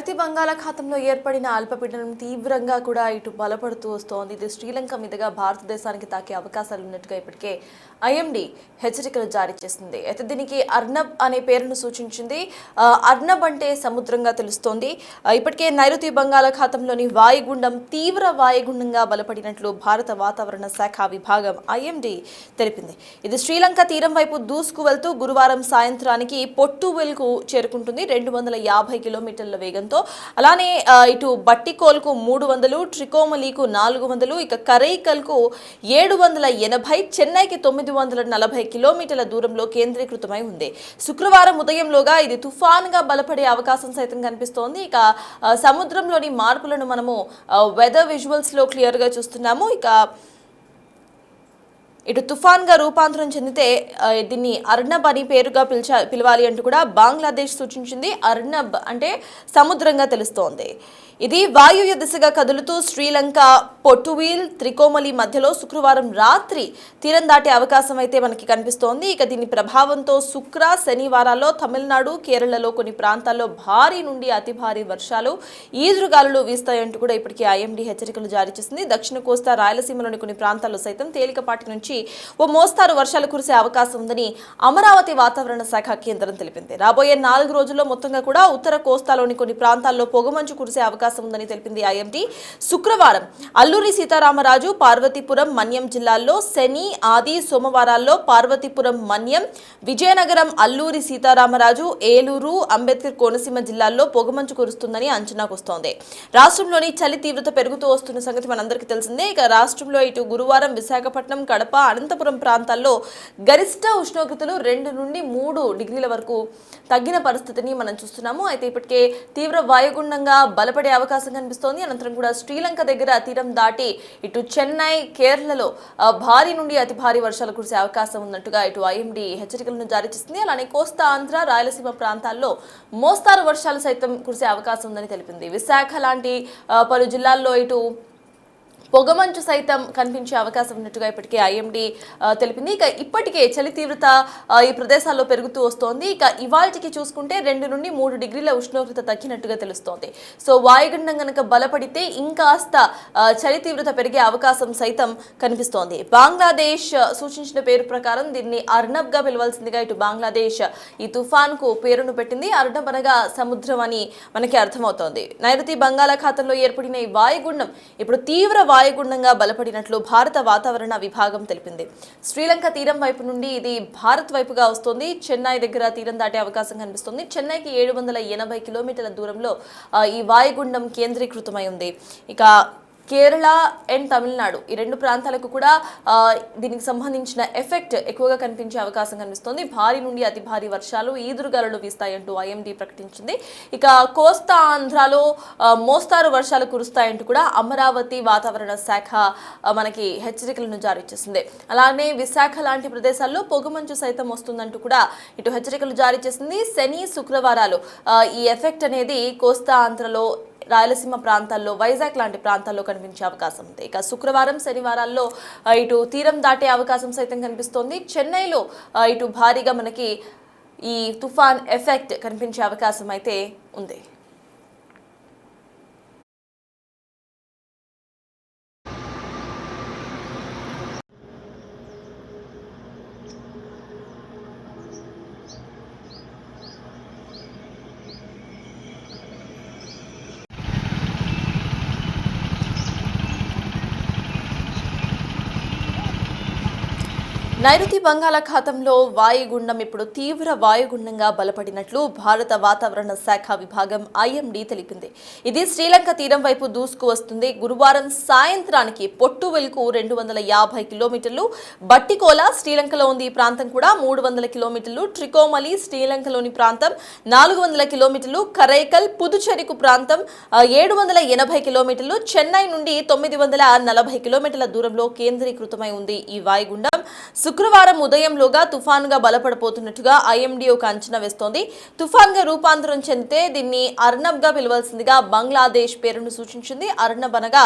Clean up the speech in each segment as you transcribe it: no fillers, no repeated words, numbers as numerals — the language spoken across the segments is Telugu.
నైరుతి బంగాళాఖాతంలో ఏర్పడిన అల్పపీడనం తీవ్రంగా కూడా ఇటు బలపడుతూ వస్తోంది. ఇది శ్రీలంక మీదుగా భారతదేశానికి తాకే అవకాశాలు ఉన్నట్టుగా ఇప్పటికే ఐఎండీ హెచ్చరికలు జారీ చేసింది. అయితే దీనికి అర్నబ్ అనే పేరును సూచించింది. అర్నబ్ అంటే సముద్రంగా తెలుస్తోంది. ఇప్పటికే నైరుతి బంగాళాఖాతంలోని వాయుగుండం తీవ్ర వాయుగుండంగా బలపడినట్లు భారత వాతావరణ శాఖ విభాగం ఐఎండీ తెలిపింది. ఇది శ్రీలంక తీరం వైపు దూసుకు వెళ్తూ గురువారం సాయంత్రానికి పొట్టువెల్కు చేరుకుంటుంది. 250 కిలోమీటర్ల వేగంతో. అలానే ఇటు బట్టికోల్కు 300, ట్రికోమలీకు 400, ఇక కరైకల్కు 780, చెన్నైకి 940 కిలోమీటర్ల దూరంలో కేంద్రీకృతమై ఉంది. శుక్రవారం ఉదయంలోగా ఇది తుఫాన్గా బలపడే అవకాశం సైతం కనిపిస్తోంది. ఇక సముద్రంలోని మార్పులను మనము వెదర్ విజువల్స్ లో క్లియర్ గా చూస్తున్నాము. ఇక ఇటు తుఫాన్గా రూపాంతరం చెందితే దీన్ని అర్నబ్ అని పేరుగా పిలవాలి అంటూ కూడా బంగ్లాదేశ్ సూచించింది. అర్నబ్ అంటే సముద్రంగా తెలుస్తోంది. ఇది వాయువ్య దిశగా కదులుతూ శ్రీలంక పొట్టువీల్ త్రికోమలి మధ్యలో శుక్రవారం రాత్రి తీరం దాటే అవకాశం అయితే మనకి కనిపిస్తోంది. ఇక దీని ప్రభావంతో శుక్ర శనివారాల్లో తమిళనాడు కేరళలో కొన్ని ప్రాంతాల్లో భారీ నుండి అతి భారీ వర్షాలు ఈదురుగాలులు వీస్తాయంటూ కూడా ఇప్పటికీ ఐఎండీ హెచ్చరికలు జారీ చేసింది. దక్షిణ కోస్తా రాయలసీమలోని కొన్ని ప్రాంతాల్లో సైతం తేలికపాటి నుంచి ఓ మోస్తారు వర్షాలు కురిసే అవకాశం ఉందని అమరావతి వాతావరణ శాఖ కేంద్రం తెలిపింది. రాబోయే 4 రోజుల్లో మొత్తంగా కూడా ఉత్తర కోస్తాలోని కొన్ని ప్రాంతాల్లో పొగమంచు కురిసే అవకాశం ఉందని తెలిపింది ఐఎండీ. శుక్రవారం అల్లూరి సీతారామరాజు, పార్వతీపురం, మన్యం జిల్లాల్లో, శని, ఆది, సోమవారాల్లో పార్వతీపురం, మన్యం, విజయనగరం, అల్లూరి సీతారామరాజు, ఏలూరు, అంబేద్కర్ కోనసీమ జిల్లాల్లో పొగమంచు కురుస్తుందని అంచనాకొస్తోంది. రాష్ట్రంలోని చలి తీవ్రత పెరుగుతూ వస్తున్న సంగతి మనందరికీ తెలిసిందే. ఇక రాష్ట్రంలో ఇటు గురువారం విశాఖపట్నం, కడప, అనంతపురం ప్రాంతాల్లో గరిష్ట ఉష్ణోగ్రతలు 2 నుండి 3 డిగ్రీల వరకు తగ్గిన పరిస్థితిని మనం చూస్తున్నాము. అయితే ఇప్పటికే తీవ్ర వాయుగుండంగా బలపడే అవకాశం కనిపిస్తోంది. అనంతరం కూడా శ్రీలంక దగ్గర తీరం దాటి ఇటు చెన్నై, కేరళలో భారీ నుండి అతి భారీ వర్షాలు కురిసే అవకాశం ఉన్నట్టుగా ఇటు ఐఎండీ హెచ్చరికలను జారీ చేసింది. అలానే కోస్తా ఆంధ్ర, రాయలసీమ ప్రాంతాల్లో మోస్తారు వర్షాలు సైతం కురిసే అవకాశం ఉందని తెలిపింది. విశాఖ లాంటి పలు జిల్లాల్లో ఇటు పొగమంచు సైతం కనిపించే అవకాశం ఉన్నట్టుగా ఇప్పటికే ఐఎండీ తెలిపింది. ఇక ఇప్పటికే చలి తీవ్రత ఈ ప్రదేశాల్లో పెరుగుతూ వస్తోంది. ఇక ఇవాళకి చూసుకుంటే 2 నుండి 3 డిగ్రీల ఉష్ణోగ్రత తగ్గినట్టుగా తెలుస్తోంది. సో వాయుగుండం కనుక బలపడితే ఇంకాస్త చలి తీవ్రత పెరిగే అవకాశం సైతం కనిపిస్తోంది. బంగ్లాదేశ్ సూచించిన పేరు ప్రకారం దీన్ని అర్నబ్ గా పిలవాల్సిందిగా ఇటు బంగ్లాదేశ్ ఈ తుఫాన్ కు పేరును పెట్టింది. అర్నబ్ అనగా సముద్రం అని మనకి అర్థమవుతోంది. నైరుతి బంగాళాఖాతంలో ఏర్పడిన ఈ వాయుగుండం ఇప్పుడు తీవ్ర వాయుగుండంగా బలపడినట్లు భారత వాతావరణ విభాగం తెలిపింది. శ్రీలంక తీరం వైపు నుండి ఇది భారత్ వైపుగా వస్తోంది. చెన్నై దగ్గర తీరం దాటే అవకాశం కనిపిస్తుంది. చెన్నైకి 780 కిలోమీటర్ల దూరంలో ఈ వాయుగుండం కేంద్రీకృతమై ఉంది. ఇక కేరళ అండ్ తమిళనాడు ఈ 2 ప్రాంతాలకు కూడా దీనికి సంబంధించిన ఎఫెక్ట్ ఎక్కువగా కనిపించే అవకాశం కనిపిస్తోంది. భారీ నుండి అతి భారీ వర్షాలు ఈదురుగాలులు వీస్తాయంటూ ఐఎండీ ప్రకటించింది. ఇక కోస్తా ఆంధ్రాలో మోస్తారు వర్షాలు కురుస్తాయంటూ కూడా అమరావతి వాతావరణ శాఖ మనకి హెచ్చరికలను జారీ చేసింది. అలానే విశాఖ లాంటి ప్రదేశాల్లో పొగమంచు సైతం వస్తుందంటూ కూడా ఇటు హెచ్చరికలు జారీ చేసింది. శని, శుక్రవారాలు ఈ ఎఫెక్ట్ అనేది కోస్తా ఆంధ్రలో, రాయలసీమ ప్రాంతాల్లో, వైజాగ్ లాంటి ప్రాంతాల్లో కనిపించే అవకాశం ఉంది. ఇక శుక్రవారం శనివారాల్లో ఇటు తీరం దాటే అవకాశం సైతం కనిపిస్తోంది. చెన్నైలో ఇటు భారీగా మనకి ఈ తుఫాన్ ఎఫెక్ట్ కనిపించే అవకాశం అయితే ఉంది. నైరుతి బంగాళాఖాతంలో వాయుగుండం ఇప్పుడు తీవ్ర వాయుగుండంగా బలపడినట్లు భారత వాతావరణ శాఖ విభాగం ఐఎండీ తెలిపింది. ఇది శ్రీలంక తీరం వైపు దూసుకు వస్తుంది. గురువారం సాయంత్రానికి పొట్టువెల్కు 250 కిలోమీటర్లు, బట్టికోల శ్రీలంకలో ఉంది ఈ ప్రాంతం కూడా 300 కిలోమీటర్లు, ట్రికోమలి శ్రీలంకలోని ప్రాంతం 400 కిలోమీటర్లు, కరైకల్ పుదుచేరికి ప్రాంతం 780 కిలోమీటర్లు, చెన్నై నుండి 940 కిలోమీటర్ల దూరంలో కేంద్రీకృతమై ఉంది ఈ వాయుగుండం. శుక్రవారం ఉదయంలోగా తుఫాన్గా బలపడబోతున్నట్టుగా ఐఎండీ ఒక అంచనా వేస్తోంది. తుఫాన్గా రూపాంతరం చెందితే దీన్ని అర్నబ్ గా పిలవాల్సిందిగా బంగ్లాదేశ్ పేరును సూచించింది. అర్నబ్ అనగా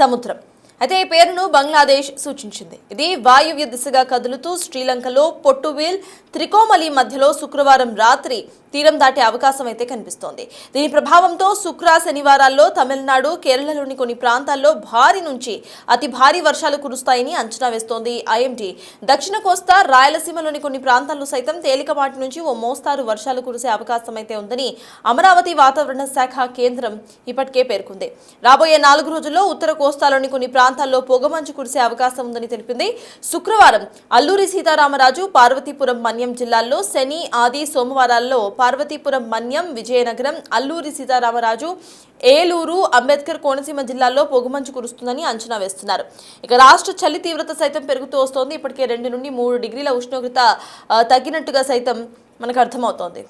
సముద్రం. అయితే ఈ పేరును బంగ్లాదేశ్ సూచించింది. ఇది వాయువ్య దిశగా కదులుతూ శ్రీలంకలో పొట్టువీల్ త్రికోమలి మధ్యలో శుక్రవారం రాత్రి తీరం దాటే అవకాశం అయితే కనిపిస్తోంది. దీని ప్రభావంతో శుక్ర శనివారాల్లో తమిళనాడు, కేరళలోని కొన్ని ప్రాంతాల్లో భారీ నుంచి అతి భారీ వర్షాలు కురుస్తాయని అంచనా వేస్తోంది ఐఎండీ. దక్షిణ కోస్తా, రాయలసీమలోని కొన్ని ప్రాంతాల్లో సైతం తేలికపాటి నుంచి ఓ మోస్తారు వర్షాలు కురిసే అవకాశం అయితే ఉందని అమరావతి వాతావరణ శాఖ కేంద్రం ఇప్పటికే పేర్కొంది. రాబోయే 4 రోజుల్లో ఉత్తర కోస్తాలోని కొన్ని ప్రాంతాల్లో పొగమంచు కురిసే అవకాశం ఉందని తెలిపింది. శుక్రవారం అల్లూరి సీతారామరాజు, పార్వతీపురం, మన్యం జిల్లాల్లో, శని, ఆది, సోమవారాల్లో పార్వతీపురం, మన్యం, విజయనగరం, అల్లూరి సీతారామరాజు, ఏలూరు, అంబేద్కర్ కోనసీమ జిల్లాల్లో పొగమంచు కురుస్తుందని అంచనా వేస్తున్నారు. ఇక రాష్ట్ర చలి తీవ్రత సైతం పెరుగుతూ వస్తోంది. ఇప్పటికే 2 నుండి 3 డిగ్రీల ఉష్ణోగ్రత తగ్గినట్టుగా సైతం మనకు అర్థమవుతోంది.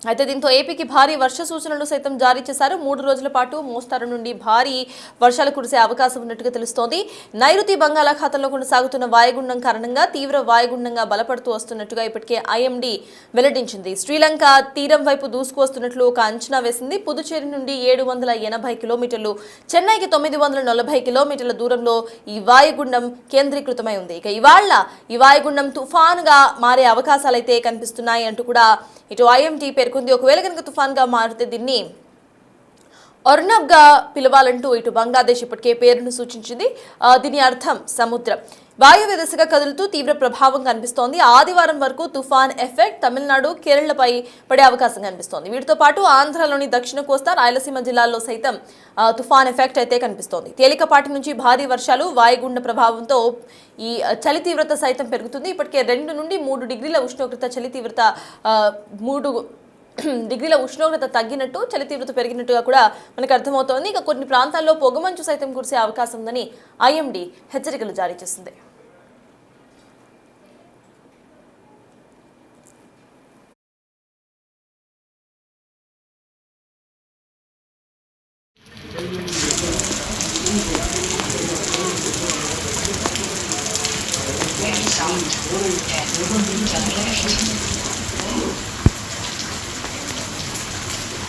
అయితే దీంతో ఏపీకి భారీ వర్ష సూచనలు సైతం జారీ చేశారు. 3 రోజుల పాటు మోస్తారు నుండి భారీ వర్షాలు కురిసే అవకాశం ఉన్నట్టుగా తెలుస్తోంది. నైరుతి బంగాళాఖాతంలో కొనసాగుతున్న వాయుగుండం కారణంగా తీవ్ర వాయుగుండంగా బలపడుతూ వస్తున్నట్టుగా ఇప్పటికే ఐఎండీ వెల్లడించింది. శ్రీలంక తీరం వైపు దూసుకువస్తున్నట్లు ఒక అంచనా వేసింది. పుదుచ్చేరి నుండి 780 కిలోమీటర్లు, చెన్నైకి 940 కిలోమీటర్ల దూరంలో ఈ వాయుగుండం కేంద్రీకృతమై ఉంది. ఇక ఇవాళ ఈ వాయుగుండం తుఫాన్గా మారే అవకాశాలైతే కనిపిస్తున్నాయి అంటూ కూడా ఇటు ఐఎండీ పేర్కొంది. ఒకవేళ కనుక తుఫాన్గా మారితే దీన్ని ఒర్నబ్గా పిలవాలంటూ ఇటు బంగ్లాదేశ్ ఇప్పటికే పేరును సూచించింది. దీని అర్థం సముద్రం. వాయువ్య దిశగా కదులుతూ తీవ్ర ప్రభావం కనిపిస్తోంది. ఆదివారం వరకు తుఫాన్ ఎఫెక్ట్ తమిళనాడు, కేరళపై పడే అవకాశం కనిపిస్తోంది. వీటితో పాటు ఆంధ్రలోని దక్షిణ కోస్తా, రాయలసీమ జిల్లాల్లో సైతం తుఫాన్ ఎఫెక్ట్ అయితే కనిపిస్తోంది. తేలికపాటి నుంచి భారీ వర్షాలు, వాయుగుండ ప్రభావంతో ఈ చలి తీవ్రత సైతం పెరుగుతుంది. ఇప్పటికే 2 నుండి 3 డిగ్రీల ఉష్ణోగ్రత చలి తీవ్రత 3 డిగ్రీల ఉష్ణోగ్రత తగ్గినట్టు, చలి తీవ్రత పెరిగినట్టుగా కూడా మనకు అర్థమవుతోంది. ఇక కొన్ని ప్రాంతాల్లో పొగమంచు సైతం కురిసే అవకాశం ఉందని ఐఎండీ హెచ్చరికలు జారీ చేసింది. Sound. 10.